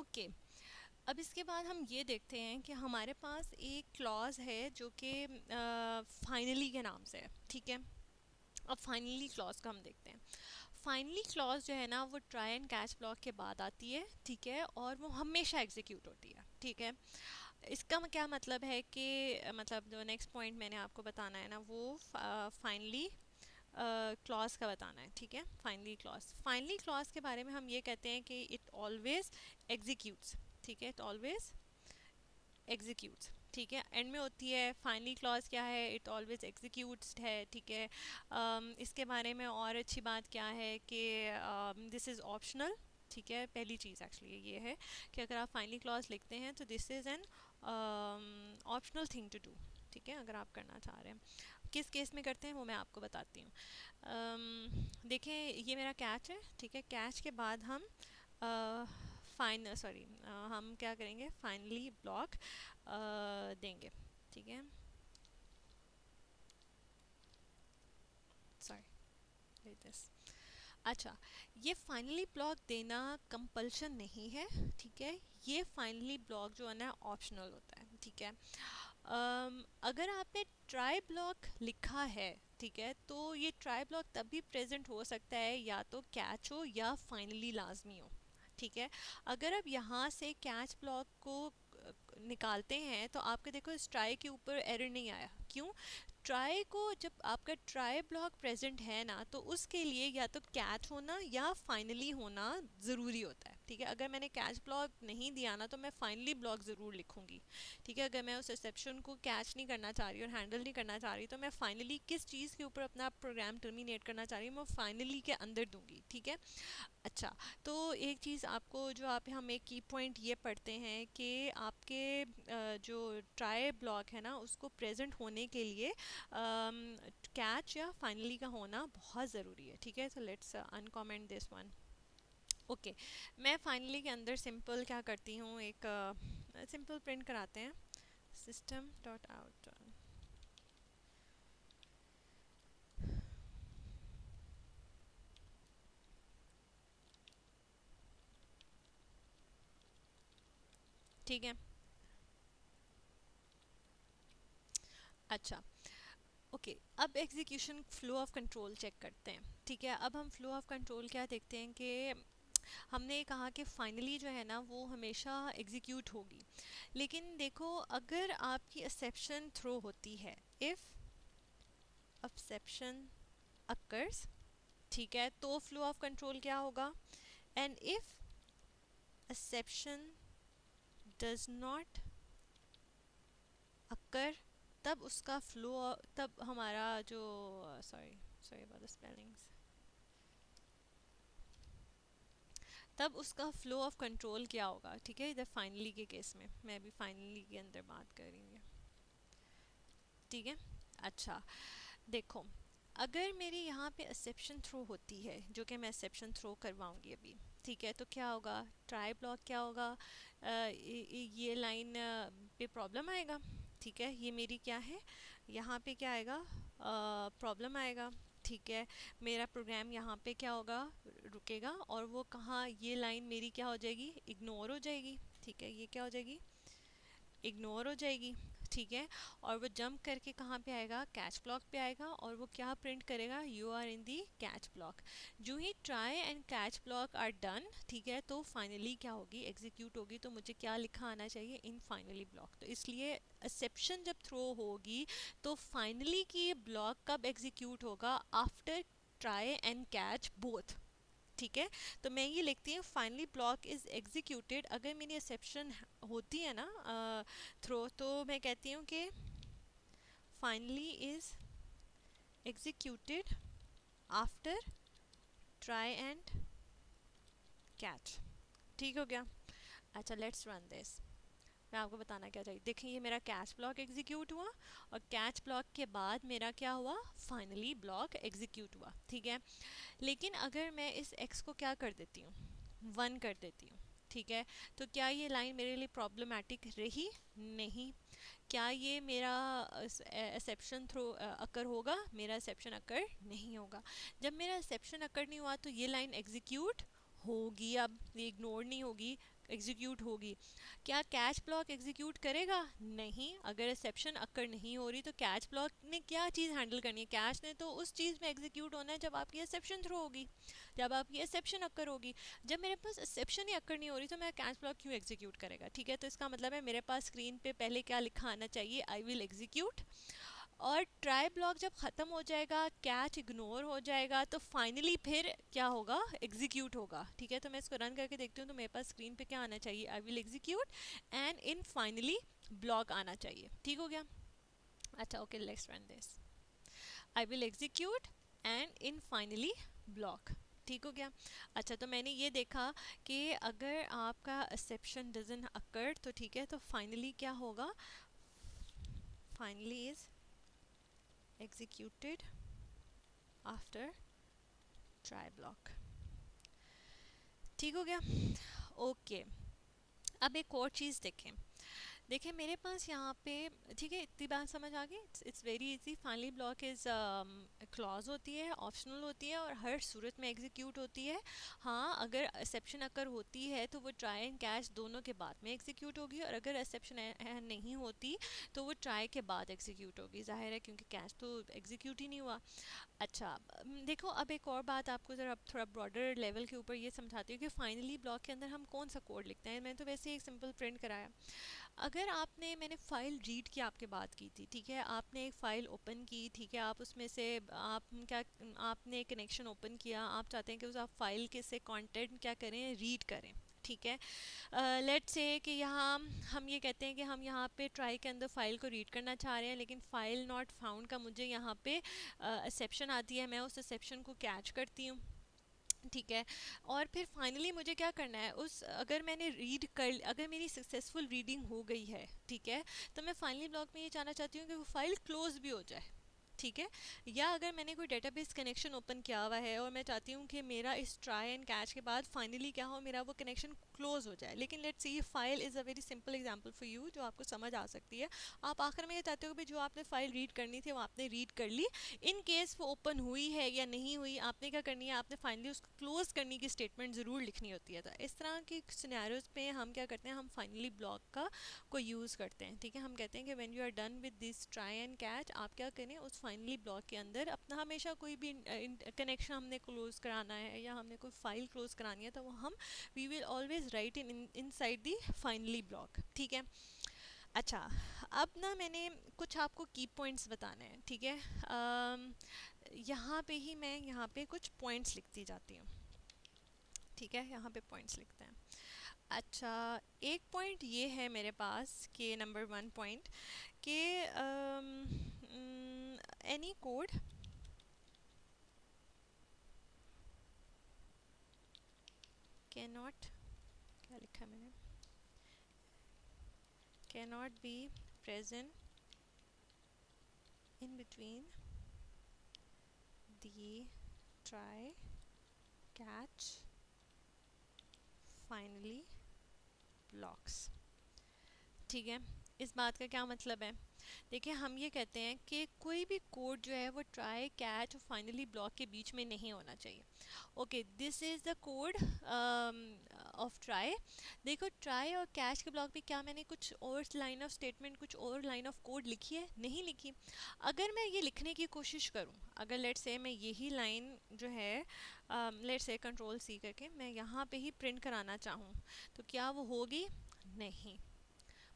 Okay, अब इसके बाद हम ये देखते हैं कि हमारे पास एक क्लॉज है जो कि फाइनली के नाम से है, ठीक है। अब फाइनली क्लॉज का हम देखते हैं। फाइनली क्लॉज जो है ना वो ट्राई एंड कैच ब्लॉक के बाद आती है, ठीक है, और वो हमेशा एग्जीक्यूट होती है, ठीक है। इसका क्या मतलब है कि मतलब जो नेक्स्ट पॉइंट मैंने आपको बताना है ना वो फाइनली क्लॉज का बताना है, ठीक है। फाइनली क्लॉज के बारे में हम ये कहते हैं कि इट ऑलवेज एग्जीक्यूट्स, ठीक है, इट ऑलवेज एग्जीक्यूट्स, ठीक है। एंड में होती है फाइनली क्लॉज क्या है, इट ऑलवेज एग्जीक्यूट्स है, ठीक है। इसके बारे में और अच्छी बात क्या है कि दिस इज़ ऑप्शनल, ठीक है। पहली चीज़ एक्चुअली ये है कि अगर आप फाइनली क्लॉज लिखते हैं तो this is an optional thing to do, ठीक है, अगर आप करना चाह रहे हैं। किस केस में करते हैं वो मैं आपको बताती हूँ। देखें ये मेरा कैच है, ठीक है। कैच के बाद हम हम क्या करेंगे, फाइनली ब्लॉक देंगे, ठीक है। Sorry this. अच्छा, ये फाइनली ब्लॉक देना कंपल्शन नहीं है, ठीक है। ये फाइनली ब्लॉक जो है ना ऑप्शनल होता है, ठीक है। अगर आपने ट्राई ब्लॉक लिखा है, ठीक है, तो ये ट्राई ब्लॉक तब भी प्रेजेंट हो सकता है या तो कैच हो या फाइनली लाजमी हो, ठीक है। अगर आप यहाँ से कैच ब्लॉक को निकालते हैं तो आपके देखो इस ट्राई के ऊपर एरर नहीं आया, क्यों? ट्राई को जब आपका ट्राई ब्लॉक प्रेजेंट है ना तो उसके लिए या तो कैच होना या फाइनली होना ज़रूरी होता है, ठीक है। अगर मैंने कैच ब्लॉक नहीं दिया ना तो मैं फाइनली ब्लॉक ज़रूर लिखूंगी, ठीक है। अगर मैं उस एक्सेप्शन को कैच नहीं करना चाह रही और हैंडल नहीं करना चाह रही तो मैं फाइनली किस चीज़ के ऊपर अपना प्रोग्राम टर्मिनेट करना चाह रही हूँ मैं फाइनली के अंदर दूंगी, ठीक है। अच्छा, तो एक चीज़ आपको जो आप हम एक की पॉइंट ये पढ़ते हैं कि आपके जो ट्राई ब्लॉक है ना उसको प्रेजेंट होने के लिए कैच या फाइनली का होना बहुत ज़रूरी है, ठीक है। तो let's uncomment this one. Okay, मैं फाइनली के अंदर सिंपल क्या करती हूँ, एक सिंपल प्रिंट कराते हैं, सिस्टम डॉट आउट, ठीक है। अच्छा, ओके, अब execution flow of control check करते हैं, ठीक है। अब हम फ्लो ऑफ कंट्रोल क्या देखते हैं कि हमने कहा कि फाइनली जो है ना वो हमेशा एग्जीक्यूट होगी, लेकिन देखो अगर आपकी एक्सेप्शन थ्रो होती है, इफ़ एक्सेप्शन अकर्स, ठीक है, तो फ्लो ऑफ कंट्रोल क्या होगा, and if exception does not occur, तब उसका फ्लो, तब हमारा जो sorry sorry about the spellings, तब उसका फ्लो ऑफ कंट्रोल क्या होगा, ठीक है। इधर फाइनली के केस में मैं अभी फाइनली के अंदर बात कर रही हूँ, ठीक है। अच्छा, देखो अगर मेरी यहाँ पे एक्सेप्शन थ्रो होती है जो कि मैं एक्सेप्शन थ्रो करवाऊंगी अभी, ठीक है, तो क्या होगा, ट्राई ब्लॉक क्या होगा, ये लाइन पे प्रॉब्लम आएगा, ठीक है। ये मेरी क्या है, यहाँ पे क्या आएगा, प्रॉब्लम आएगा, ठीक है। मेरा प्रोग्राम यहाँ पे क्या होगा, रुकेगा, और वो कहाँ, ये लाइन मेरी क्या हो जाएगी, इग्नोर हो जाएगी, ठीक है। ये क्या हो जाएगी, इग्नोर हो जाएगी, ठीक है। और वो जंप करके कहाँ पे आएगा, कैच ब्लॉक पे आएगा, और वो क्या प्रिंट करेगा, you are in the catch block. जो ही try and catch block are done, ठीक है, तो फाइनली क्या होगी, एग्जीक्यूट होगी, तो मुझे क्या लिखा आना चाहिए, इन फाइनली ब्लॉक। तो इसलिए एक्सेप्शन जब थ्रो होगी तो फाइनली की ब्लॉक कब एग्जीक्यूट होगा, after try and catch both, ठीक है। तो मैं ये लिखती हूँ फाइनली ब्लॉक इज एग्जीक्यूटेड, अगर मेरी एक्सेप्शन होती है ना थ्रो, तो मैं कहती हूँ कि finally is executed after try and catch, ठीक हो गया। अच्छा, लेट्स रन दिस। मैं आपको बताना क्या चाहिए, देखिए ये मेरा कैच ब्लॉक एग्जीक्यूट हुआ और कैच ब्लॉक के बाद मेरा क्या हुआ, फाइनली ब्लॉक एग्जीक्यूट हुआ, ठीक है। लेकिन अगर मैं इस एक्स को क्या कर देती हूँ, वन कर देती हूँ, ठीक है, तो क्या ये लाइन मेरे लिए प्रॉब्लमेटिक रही, नहीं। क्या ये मेरा एक्सेप्शन थ्रो अकर होगा, मेरा एक्सेप्शन अकर नहीं होगा। जब मेरा एक्सेप्शन अकर नहीं हुआ तो ये लाइन एग्जीक्यूट होगी, अब ये इग्नोर नहीं होगी, एग्जीक्यूट होगी। क्या कैच ब्लॉक एग्जीक्यूट करेगा? नहीं। अगर एक्सेप्शन अकर नहीं हो रही तो कैच ब्लॉक ने क्या चीज़ हैंडल करनी है? कैच ने तो उस चीज़ में एग्जीक्यूट होना है जब आपकी एक्सेप्शन थ्रो होगी, जब आपकी एक्सेप्शन अकर होगी। जब मेरे पास एक्सेप्शन ही अकर नहीं हो रही तो मैं कैच ब्लॉक क्यों एग्जीक्यूट करेगा? ठीक है, तो इसका मतलब है मेरे पास स्क्रीन पे पहले क्या लिखा आना चाहिए? I will execute. और ट्राई ब्लॉक जब ख़त्म हो जाएगा, कैच इग्नोर हो जाएगा, तो फाइनली फिर क्या होगा? एग्जीक्यूट होगा। ठीक है, तो मैं इसको रन करके देखती हूँ तो मेरे पास स्क्रीन पे क्या आना चाहिए? I will execute and in finally block आना चाहिए। ठीक हो गया? अच्छा, okay, let's run this. I will execute and in finally block. ठीक हो गया? अच्छा, तो मैंने ये देखा कि अगर आपका एक्सेप्शन डजंट अकर तो ठीक है, तो फाइनली क्या होगा? Finally is executed after try block। ठीक हो गया? ओके, अब एक और चीज़ देखें। देखिए मेरे पास यहाँ पे, ठीक है, इतनी बात समझ आ गई? It's very easy. Finally block is clause होती है, ऑप्शनल होती है और हर सूरत में एग्जीक्यूट होती है। हाँ, अगर एक्सेप्शन अकर होती है तो वो ट्राई एंड कैच दोनों के बाद में एग्जीक्यूट होगी, और अगर एक्सेप्शन नहीं होती तो वो ट्राई के बाद एग्जीक्यूट होगी। जाहिर है, क्योंकि कैच तो एग्जीक्यूट ही नहीं हुआ। अच्छा, देखो अब एक और बात आपको ज़रा थोड़ा ब्रॉडर लेवल के ऊपर ये समझाती हूँ कि फाइनली ब्लॉक के अंदर हम कौन सा कोड लिखते हैं। मैंने तो वैसे ही एक सिंपल प्रिंट कराया। अगर आपने, मैंने फ़ाइल रीड की आपके बात की थी, ठीक है, आपने एक फ़ाइल ओपन की, ठीक है, आप उसमें से आप क्या, आपने कनेक्शन ओपन किया, आप चाहते हैं कि उस आप फाइल के से कंटेंट क्या करें? रीड करें। ठीक है, लेट्स से कि यहाँ हम ये कहते हैं कि हम यहाँ पे ट्राई के अंदर फ़ाइल को रीड करना चाह रहे हैं, लेकिन फ़ाइल नॉट फाउंड का मुझे यहाँ पे एक्सेप्शन आती है। मैं उस एक्सेप्शन को कैच करती हूँ। ठीक है, और फिर फाइनली मुझे क्या करना है? उस, अगर मैंने रीड कर, अगर मेरी सक्सेसफुल रीडिंग हो गई है, ठीक है, तो मैं फाइनली ब्लॉक में ये चाहना चाहती हूँ कि वो फाइल क्लोज भी हो जाए। ठीक है, या अगर मैंने कोई डेटाबेस कनेक्शन ओपन किया हुआ है और मैं चाहती हूँ कि मेरा इस ट्राई एंड कैच के बाद फाइनली क्या हो? मेरा वो कनेक्शन क्लोज हो जाए। लेकिन let's see, file is a very simple example for you जो आपको समझ आ सकती है। आप आखिर में ये चाहते हो कि जो आपने फाइल रीड करनी थी वो आपने रीड कर ली। इन केस वो ओपन हुई है या नहीं हुई, आपने क्या करनी है? आपने फाइनली उसको क्लोज करने की स्टेटमेंट ज़रूर लिखनी होती है। तो इस तरह की सिनेरियोज पे हम क्या करते हैं? हम फाइनली ब्लॉक को यूज़ करते हैं। ठीक है, हम कहते हैं कि when you are done with this try and catch, आप क्या करें? उस फाइनली ब्लॉक के अंदर अपना हमेशा कोई भी कनेक्शन हमने क्लोज कराना है या हमने कोई फाइल क्लोज करानी है तो वो हम, we will always write inside the finally block. ठीक है, अच्छा, अब ना मैंने कुछ आपको की पॉइंट्स बताने हैं। ठीक है, यहाँ पे ही मैं यहाँ पे कुछ पॉइंट्स लिखती जाती हूँ। ठीक है, यहाँ पे पॉइंट्स लिखते हैं। अच्छा, एक पॉइंट ये है मेरे पास कि नंबर 1 पॉइंट कि एनी कोड कैन नॉट, क्या लिखा है मैंने? Can not be present in between the try catch finally blocks। ठीक है, इस बात का क्या मतलब है? देखिए, हम ये कहते हैं कि कोई भी कोड जो है वो ट्राई कैच और फाइनली ब्लॉक के बीच में नहीं होना चाहिए। Okay, this is the code of try. देखो, ट्राई और कैच के ब्लॉक पे क्या मैंने कुछ और लाइन ऑफ स्टेटमेंट, कुछ और लाइन ऑफ कोड लिखी है? नहीं लिखी। अगर मैं ये लिखने की कोशिश करूँ, अगर लेट्स से मैं यही लाइन जो है, लेट्स से कंट्रोल सी करके मैं यहाँ पे ही प्रिंट कराना चाहूँ, तो क्या वो होगी? नहीं।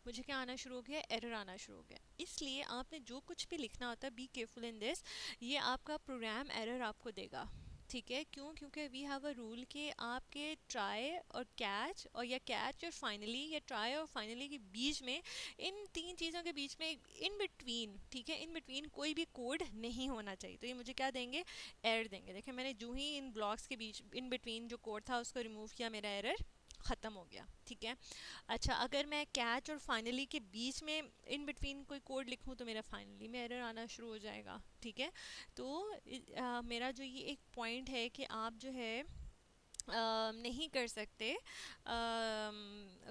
मुझे क्या आना शुरू हो गया? एरर आना शुरू हो गया। इसलिए आपने जो कुछ भी लिखना होता है, बी केयरफुल इन दिस, ये आपका प्रोग्राम एरर आपको देगा। ठीक है, क्यों? क्योंकि वी हैव अ रूल कि आपके ट्राई और कैच, और या कैच और फाइनली, या ट्राई और फाइनली के बीच में, इन तीन चीज़ों के बीच में, इन बिटवीन, ठीक है, इन बिटवीन कोई भी कोड नहीं होना चाहिए। तो ये मुझे क्या देंगे? एरर देंगे। देखिए, मैंने जो ही इन ब्लॉक्स के बीच, इन बिटवीन जो कोड था उसको रिमूव किया, मेरा एरर ख़त्म हो गया। ठीक है, अच्छा, अगर मैं कैच और फाइनली के बीच में इन बिटवीन कोई कोड लिखूं तो मेरा फाइनली में एरर आना शुरू हो जाएगा। ठीक है, तो मेरा जो ये एक पॉइंट है कि आप जो है नहीं कर सकते,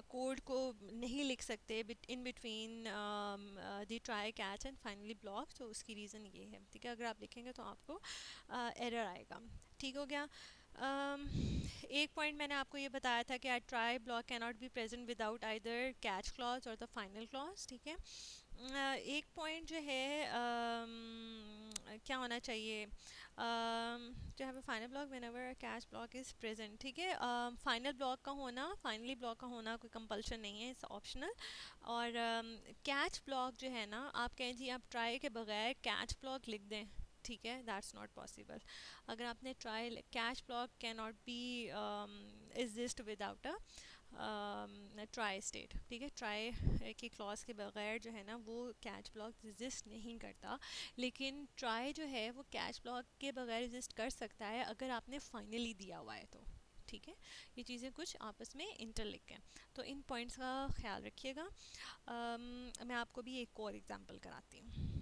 कोड को नहीं लिख सकते in between the try catch and finally block. तो उसकी रीज़न ये है। ठीक है, अगर आप लिखेंगे तो आपको एरर आएगा। ठीक हो गया? एक पॉइंट मैंने आपको ये बताया था कि try block can not be present without either catch clause और द फाइनल क्लॉज, ठीक है। एक पॉइंट जो है क्या होना चाहिए, to have a final block whenever catch block is present, ठीक है। फाइनल ब्लॉक का होना, फाइनली ब्लॉक का होना कोई कंपल्शन नहीं है, इट्स ऑप्शनल। और कैच ब्लॉक जो है ना, आप कहें जी आप ट्राई के बगैर कैच ब्लॉक लिख दें, ठीक है, दैट्स नॉट पॉसिबल। अगर आपने try, catch block can not be exist without a tri state, ठीक है। ट्राई की क्लॉज के बगैर जो है ना वो कैच ब्लॉक एग्जिस्ट नहीं करता। लेकिन ट्राई जो है वो कैच ब्लॉक के बगैर एग्जिस्ट कर सकता है अगर आपने फाइनली दिया हुआ है तो, ठीक है। ये चीज़ें कुछ आपस में इंटरलिंक हैं, तो इन पॉइंट्स का ख्याल रखिएगा। मैं आपको भी एक और एग्जांपल कराती हूँ।